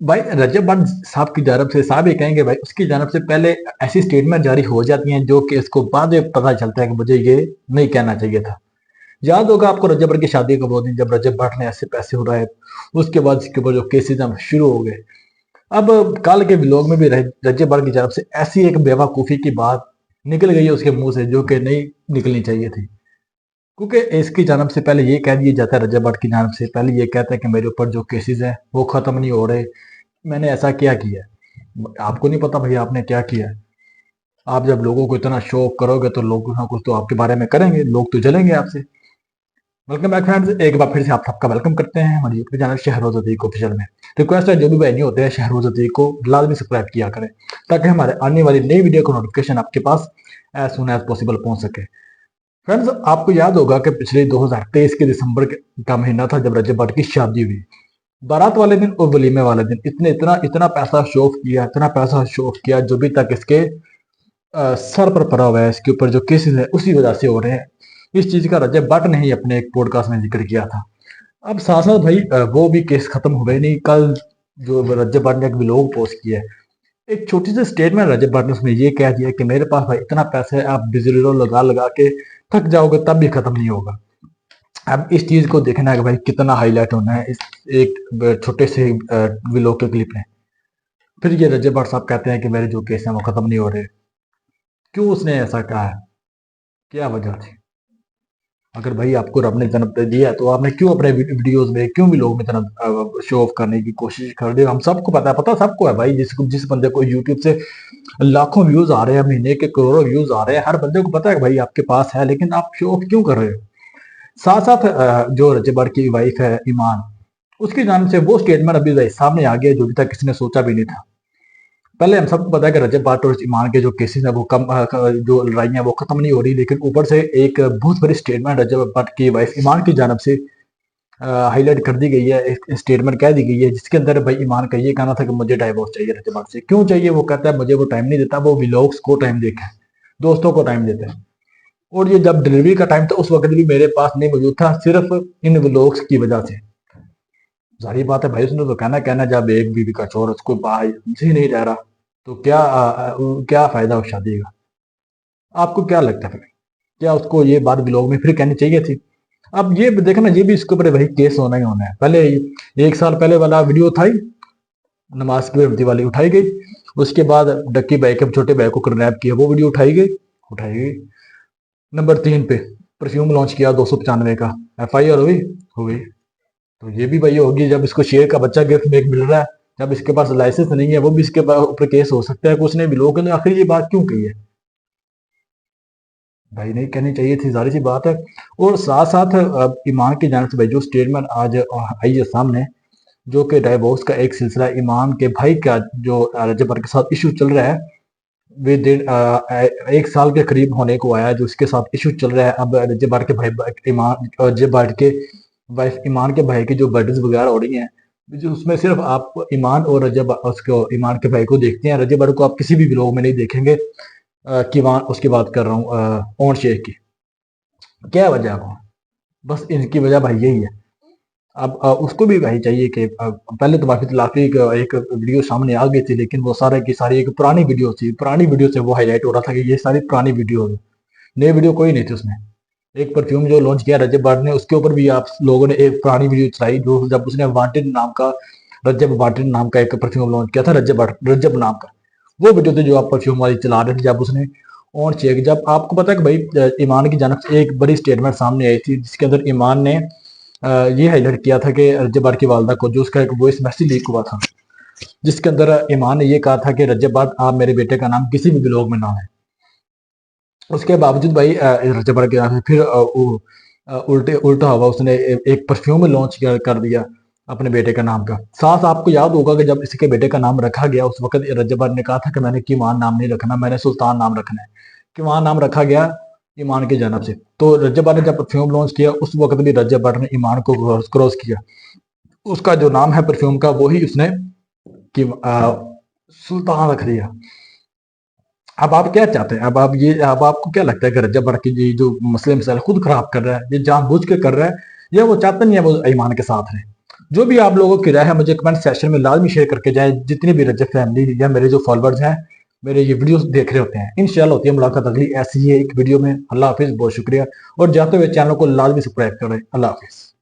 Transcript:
भाई रजब भट्ट साहब की जानब से साहब ये कहेंगे भाई उसकी जानब से पहले ऐसी स्टेटमेंट जारी हो जाती हैं जो कि इसको बाद में पता चलता है कि मुझे ये नहीं कहना चाहिए था। याद होगा आपको रजब भट्ट की शादी का वो दिन जब रजब भट्ट ने ऐसे पैसे उड़ाए, उसके बाद इसके ऊपर जो केसेस हम शुरू हो गए। अब कल के व्लॉग में भी रजब भट्ट की जानब से ऐसी एक बेवकूफ़ी की बात निकल गई है उसके मुंह से जो कि नहीं निकलनी चाहिए थी। क्योंकि इसकी जानब से पहले ये कह दिया जाता है, रजब भट्ट की जानब से पहले ये कहता है कि मेरे ऊपर जो केसेस हैं वो खत्म नहीं हो रहे, मैंने ऐसा क्या किया है। आपको नहीं पता भाई आपने क्या किया है। आप जब लोगों को इतना शो करोगे तो लोग कुछ ना कुछ तो आपके बारे में करेंगे, लोग तो जलेंगे आपसे। वेलकम बैक फ्रेंड्स, एक बार फिर से आप सबका वेलकम करते हैं हमारे YouTube channel Shahroz Atiq official में। रिक्वेस्ट है जो भी भाई नहीं होते हैं शहरोज अतीक को लाजमी सब्सक्राइब किया करें ताकि हमारे आने वाली नई वीडियो का नोटिफिकेशन आपके पास एज सुन एज पॉसिबल पहुंच सके। फ्रेंड्स आपको याद होगा कि पिछले 2023 के दिसंबर का महीना था जब रजब भट्ट की शादी हुई। बारात वाले दिन और वलीमे वाले दिन इसने इतना इतना पैसा शो ऑफ किया, इतना पैसा शो ऑफ किया जो भी तक इसके सर पर पड़ा हुआ है, इसके ऊपर जो केसेस है उसी वजह से हो रहे हैं। इस चीज का रजब भट्ट ने ही अपने एक पॉडकास्ट में जिक्र किया था। अब साथ साथ भाई वो भी केस खत्म हो गए नहीं। कल जो रजब भट्ट ने एक व्लॉग पोस्ट किया है, एक छोटी सी स्टेटमेंट रजब भट्ट ने उसमें ये कह दिया कि मेरे पास भाई इतना पैसा है, आप डिजिटल लगा लगा के थक जाओगे तब भी खत्म नहीं होगा। अब इस चीज को देखना है कि भाई कितना हाईलाइट होना है इस एक छोटे से व्लॉग के क्लिप में। फिर ये रजब भट्ट साहब कहते हैं कि मेरे जो केस हैं वो खत्म नहीं हो रहे। क्यों उसने ऐसा कहा है, क्या वजह थी। अगर भाई आपको रब ने जन्म दिया है तो आपने क्यों अपने वीडियोस में क्यों भी लोग में इतना शो ऑफ करने की कोशिश कर रहे हो। हम सबको पता है, पता सबको है भाई, जिस बंदे को यूट्यूब से लाखों व्यूज आ रहे हैं, महीने के करोड़ों व्यूज आ रहे हैं, हर बंदे को पता है कि भाई आपके पास है, लेकिन आप शो ऑफ क्यों कर रहे हो। साथ साथ जो रजब भट्ट की वाइफ है ईमान, उसकी जानब से वो स्टेटमेंट अभी भाई सामने आ गया जो अभी तक किसी ने सोचा भी नहीं था। पहले हम सबको पता है कि रजब भट्ट और ईमान के जो केसेस है वो जो लड़ाइयाँ वो खत्म नहीं हो रही, लेकिन ऊपर से एक बहुत बड़ी स्टेटमेंट रजब भट्ट की वाइफ ईमान की जानब से हाईलाइट कर दी गई है, एक स्टेटमेंट कह दी गई है जिसके अंदर भाई ईमान का ये कहना था कि मुझे डाइवोर्स चाहिए रजब भट्ट से। क्यों चाहिए, वो कहता है मुझे वो टाइम नहीं देता, वो व्लॉग्स को टाइम देता है, दोस्तों को टाइम देता है। और ये जब डिलीवरी का टाइम था उस वक्त भी मेरे पास नहीं मौजूद था, सिर्फ इन व्लॉग्स की वजह से। जाहिर बात है भाई, उसने तो कहना कहना जब एक बीवी का चोर उसको भाई जी नहीं रह रहा तो क्या फायदा उस शादी का। आपको क्या लगता है फिर, क्या उसको ये बात व्लॉग में फिर कहनी चाहिए थी। अब ये देखना, ये भी इसके ऊपर भाई केस होना ही होना है। पहले 1 साल पहले वाला वीडियो था ही, नमाज की बेइज्जती वाली उठाई गई। उसके बाद डक्की भाई के छोटे भाई को किडनैप किया, वो वीडियो उठाई गई। नंबर 3 पे परफ्यूम लॉन्च किया 295 का, FIR हुई, हो गई। तो ये भी भाई होगी जब इसको शेर का बच्चा गिफ्ट में मिल रहा है, जब इसके पास लाइसेंस नहीं है, वो भी इसके ऊपर केस हो सकता है कि उसने भी लोगों ने आखिर ये बात क्यों कही है। भाई नहीं कहनी चाहिए थी, जाहिर सी बात है। और साथ साथ ईमान की जानिब से भाई जो स्टेटमेंट आज आई है सामने, जो कि डाइवोर्स का एक सिलसिला ईमान के भाई का जो रजब भट्ट के साथ इशू चल रहा है, वे दिन 1 साल के करीब होने को आया है जो इसके साथ इशू चल रहा है। अब रजब भट्ट के भाई ईमान, रजब भट्ट के वाइफ ईमान के भाई की जो बर्थडेज वगैरह हो रही हैं, जो उसमें सिर्फ आप ईमान और रजब उसको ईमान के भाई को देखते हैं, रजब भट्ट को आप किसी भी व्लॉग में नहीं देखेंगे। कि वहाँ उसकी बात कर रहा हूँ ओन शेख की। क्या वजह है वो, बस इनकी वजह भाई यही है। अब उसको भी भाई चाहिए कि पहले तो माफी तलाफी एक वीडियो सामने आ गई थी, लेकिन वो सारा की सारी एक पुरानी वीडियो थी, पुरानी वीडियो से वो हाईलाइट हो रहा था कि ये सारी पुरानी वीडियो है, नई वीडियो कोई नहीं थी उसमें। एक परफ्यूम जो लॉन्च किया रजब भट्ट ने, उसके ऊपर भी आप लोगों ने एक पुरानी वीडियो चलाई जो जब उसने वांटेड नाम का, रजब वांटेड नाम का एक परफ्यूम लॉन्च किया था रजब नाम का। वो वीडियो थी जो आप परफ्यूम वाली चला रहे थे जब उसने ऑन चेक। जब आपको पता है कि भाई ईमान की जानब से एक बड़ी स्टेटमेंट सामने आई थी जिसके अंदर ईमान ने ये हाईलाइट किया था कि रजब भट्ट की वालदा को जो उसका एक वॉइस मैसेज लीक हुआ था, जिसके अंदर ईमान ने ये कहा था कि रजब भट्ट आप मेरे बेटे का नाम किसी भी ब्लॉग में ना है। उसके बावजूद भाई रजब भट्ट के नाम से फिर उल्टा हुआ, उसने एक परफ्यूम लॉन्च कर दिया अपने बेटे का नाम का। साथ आपको याद होगा कि जब इसके बेटे का नाम रखा गया उस वक्त रजब भट्ट ने कहा था कि मैंने कीमान नाम नहीं रखना, मैंने सुल्तान नाम रखना है। कीमान नाम रखा गया ईमान की जानब से। तो रजब भट्ट ने जब परफ्यूम लॉन्च किया उस वक्त भी रजब भट्ट ने ईमान को क्रॉस किया, उसका जो नाम है परफ्यूम का वही उसने कि सुल्तान रख दिया। अब आप क्या चाहते हैं, अब आपको क्या लगता है कि रजब भट्ट की जो मसले मसाइल खुद खराब कर रहा है, ये जानबूझ के कर रहा है या वो चाहता नहीं है वो ईमान के साथ है। जो भी आप लोगों की राय है मुझे कमेंट सेक्शन में लाजमी शेयर करके जाए, जितनी भी रजब फैमिली या मेरे जो फॉलोअर्स हैं मेरे ये वीडियोस देख रहे होते हैं। इंशाल्लाह होती है मुलाकात अगली ऐसी ही एक वीडियो में। अल्लाह हाफिज, बहुत शुक्रिया, और जाते हुए चैनल को लाजमी सब्सक्राइब करें। अल्लाह हाफिज।